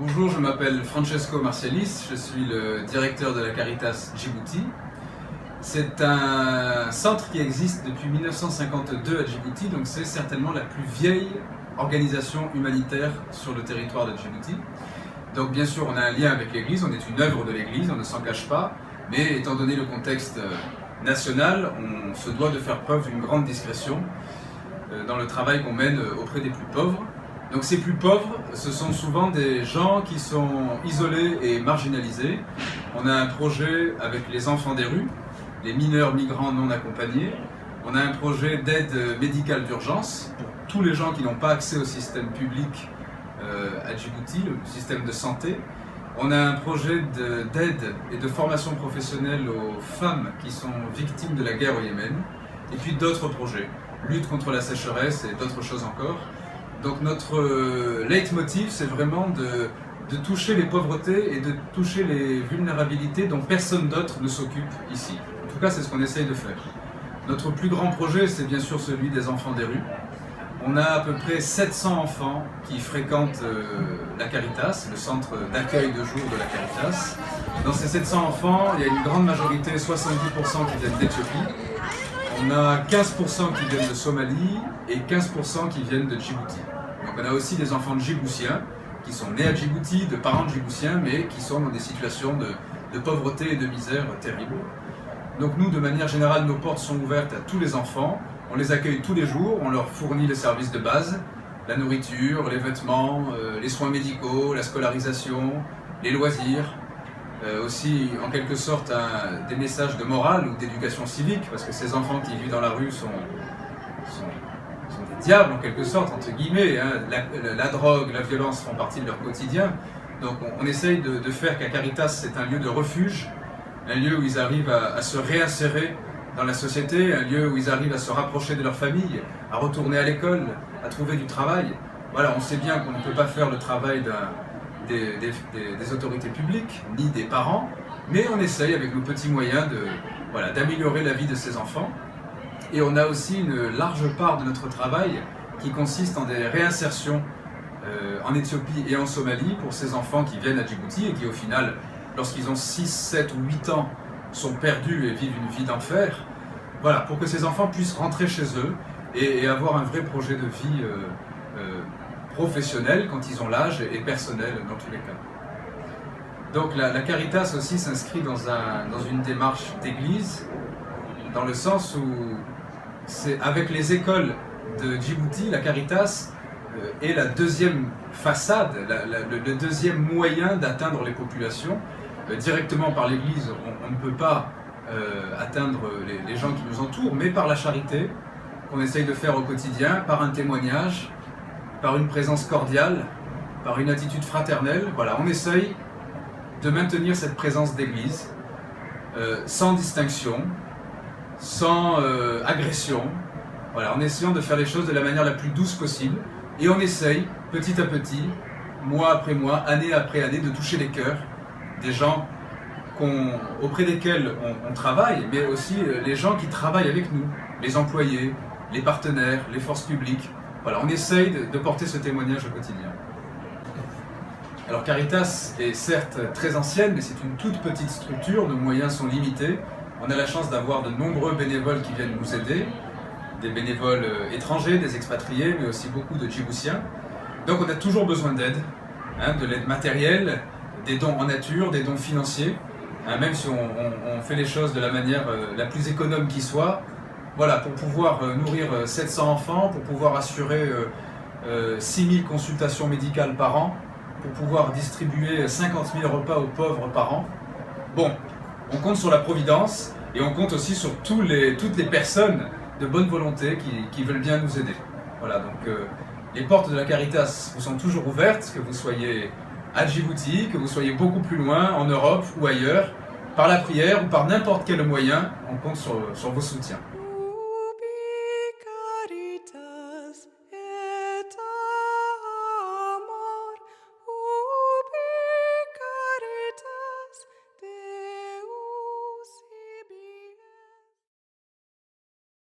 Bonjour, je m'appelle Francesco Marcialis, je suis le directeur de la Caritas Djibouti. C'est un centre qui existe depuis 1952 à Djibouti, donc c'est certainement la plus vieille organisation humanitaire sur le territoire de Djibouti. Donc bien sûr on a un lien avec l'Église, on est une œuvre de l'Église, on ne s'en cache pas, mais étant donné le contexte national, on se doit de faire preuve d'une grande discrétion dans le travail qu'on mène auprès des plus pauvres. Donc ces plus pauvres, ce sont souvent des gens qui sont isolés et marginalisés. On a un projet avec les enfants des rues, les mineurs migrants non accompagnés. On a un projet d'aide médicale d'urgence pour tous les gens qui n'ont pas accès au système public à Djibouti, le système de santé. On a un projet d'aide et de formation professionnelle aux femmes qui sont victimes de la guerre au Yémen. Et puis d'autres projets, lutte contre la sécheresse et d'autres choses encore. Donc notre leitmotiv, c'est vraiment de toucher les pauvretés et de toucher les vulnérabilités dont personne d'autre ne s'occupe ici. En tout cas, c'est ce qu'on essaye de faire. Notre plus grand projet, c'est bien sûr celui des enfants des rues. On a à peu près 700 enfants qui fréquentent la Caritas, le centre d'accueil de jour de la Caritas. Dans ces 700 enfants, il y a une grande majorité, 70% qui viennent d'Éthiopie. On a 15% qui viennent de Somalie et 15% qui viennent de Djibouti. Donc on a aussi des enfants djiboutiens qui sont nés à Djibouti, de parents djiboutiens, mais qui sont dans des situations de pauvreté et de misère terribles. Donc nous, de manière générale, nos portes sont ouvertes à tous les enfants. On les accueille tous les jours, on leur fournit les services de base, la nourriture, les vêtements, les soins médicaux, la scolarisation, les loisirs. Aussi en quelque sorte des messages de morale ou d'éducation civique, parce que ces enfants qui vivent dans la rue sont des diables en quelque sorte, entre guillemets. La drogue, la violence font partie de leur quotidien. Donc on essaye de faire qu'à Caritas c'est un lieu de refuge, un lieu où ils arrivent à se réinsérer dans la société, un lieu où ils arrivent à se rapprocher de leur famille, à retourner à l'école, à trouver du travail. Voilà, on sait bien qu'on ne peut pas faire le travail des autorités publiques, ni des parents, mais on essaye avec nos petits moyens d'améliorer la vie de ces enfants. Et on a aussi une large part de notre travail qui consiste en des réinsertions en Éthiopie et en Somalie pour ces enfants qui viennent à Djibouti et qui au final, lorsqu'ils ont 6, 7 ou 8 ans, sont perdus et vivent une vie d'enfer. Voilà, pour que ces enfants puissent rentrer chez eux et avoir un vrai projet de vie professionnel quand ils ont l'âge et personnel dans tous les cas. Donc la Caritas aussi s'inscrit dans une démarche d'église, dans le sens où c'est avec les écoles de Djibouti, la Caritas est la deuxième façade, le deuxième moyen d'atteindre les populations. Directement par l'église, on ne peut pas atteindre les gens qui nous entourent, mais par la charité qu'on essaye de faire au quotidien, par un témoignage, par une présence cordiale, par une attitude fraternelle. Voilà, on essaye de maintenir cette présence d'église sans distinction, sans agression, voilà, en essayant de faire les choses de la manière la plus douce possible. Et on essaye, petit à petit, mois après mois, année après année, de toucher les cœurs des gens auprès desquels on travaille, mais aussi les gens qui travaillent avec nous, les employés, les partenaires, les forces publiques. Voilà, on essaye de porter ce témoignage au quotidien. Alors Caritas est certes très ancienne, mais c'est une toute petite structure, nos moyens sont limités. On a la chance d'avoir de nombreux bénévoles qui viennent nous aider, des bénévoles étrangers, des expatriés, mais aussi beaucoup de Djiboutiens. Donc on a toujours besoin d'aide, de l'aide matérielle, des dons en nature, des dons financiers, même si on fait les choses de la manière la plus économe qui soit. Voilà, pour pouvoir nourrir 700 enfants, pour pouvoir assurer 6000 consultations médicales par an, pour pouvoir distribuer 50 000 repas aux pauvres par an. Bon, on compte sur la Providence et on compte aussi sur toutes les personnes de bonne volonté qui veulent bien nous aider. Voilà, donc les portes de la Caritas vous sont toujours ouvertes, que vous soyez à Djibouti, que vous soyez beaucoup plus loin, en Europe ou ailleurs, par la prière ou par n'importe quel moyen, on compte sur vos soutiens.